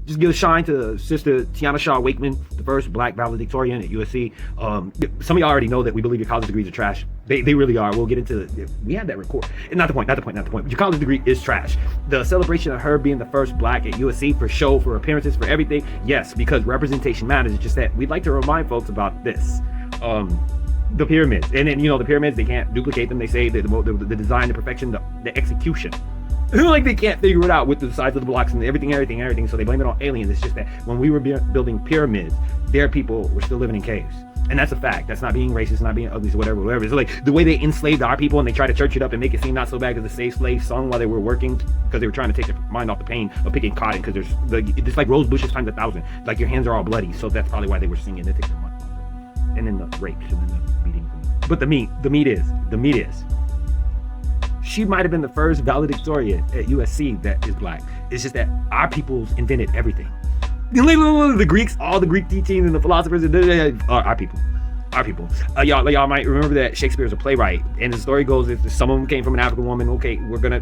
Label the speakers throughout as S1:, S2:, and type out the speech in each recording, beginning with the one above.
S1: just give a shine to Sister Tianna Wakeman, the first black valedictorian at USC. Some of y'all already know that we believe your college degrees are trash. They really are. We'll get into it. We had that record. Not the point. But your college degree is trash. The celebration of her being the first black at USC for show, for appearances, for everything. Yes, because representation matters. It's just that we'd like to remind folks about this. The pyramids. And then, the pyramids, they can't duplicate them. They say that the design, the perfection, the execution. Like they can't figure it out with the size of the blocks and everything. So they blame it on aliens. It's just that when we were building pyramids, their people were still living in caves. And that's a fact. That's not being racist, not being ugly, whatever. It's like the way they enslaved our people and they try to church it up and make it seem not so bad because the Save Slave song while they were working, because they were trying to take their mind off the pain of picking cotton, because it's like rose bushes times 1,000. Like your hands are all bloody. So that's probably why they were singing to take their mind off. And then the rapes and then the beatings. But the meat is. She might have been the first valedictorian at USC that is black. It's just that our peoples invented everything. The Greeks, all the Greek teachings and the philosophers, our people. Y'all might remember that Shakespeare is a playwright, and the story goes that some of them came from an African woman. Okay, we're gonna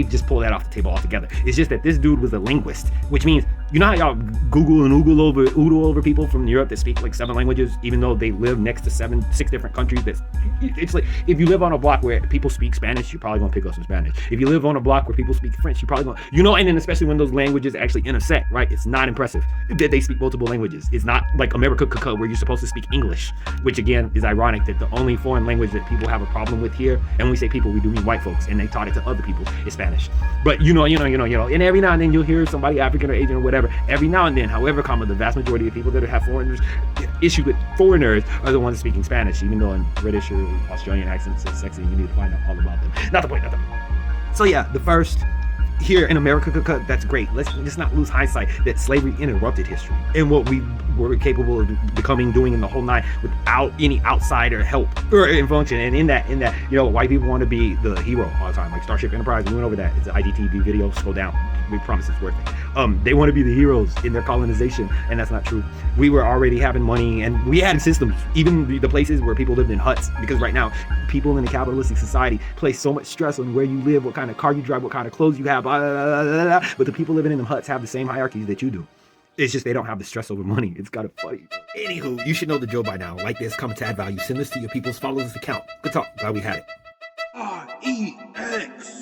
S1: just pull that off the table altogether. It's just that this dude was a linguist, which means how y'all Google and oodle over people from Europe that speak like 7 languages, even though they live next to 6 different countries. It's like if you live on a block where people speak Spanish, you're probably gonna pick up some Spanish. If you live on a block where people speak French, you're probably gonna, and then especially when those languages actually intersect, right? It's not impressive that they speak multiple languages. It's not like America where you're supposed to speak English, which again is ironic that the only foreign language that people have a problem with here, and when we say people, we do mean white folks, and they taught it to other people, is Spanish. But and every now and then you'll hear somebody African or Asian or whatever. Every now and then, however, the vast majority of people that have issue with foreigners are the ones speaking Spanish, even though in British or Australian accents it's sexy. You need to find out all about them. Not the point. So yeah, the first here in America, that's great. Let's just not lose hindsight that slavery interrupted history and what we were capable of doing in the whole night without any outsider help or function. And in that, white people want to be the hero all the time, like Starship Enterprise. We went over that. It's an IGTV video. Scroll down. We promise it's worth it. They want to be the heroes in their colonization, and that's not true. We were already having money, and we had systems, even the places where people lived in huts, because right now, people in a capitalistic society place so much stress on where you live, what kind of car you drive, what kind of clothes you have, blah, blah, blah, blah, blah. But the people living in them huts have the same hierarchies that you do. It's just they don't have the stress over money. It's kind of funny. Anywho, you should know the drill by now. Like this, comment to add value. Send this to your people's followers account. Good talk. Glad we had it.
S2: REX.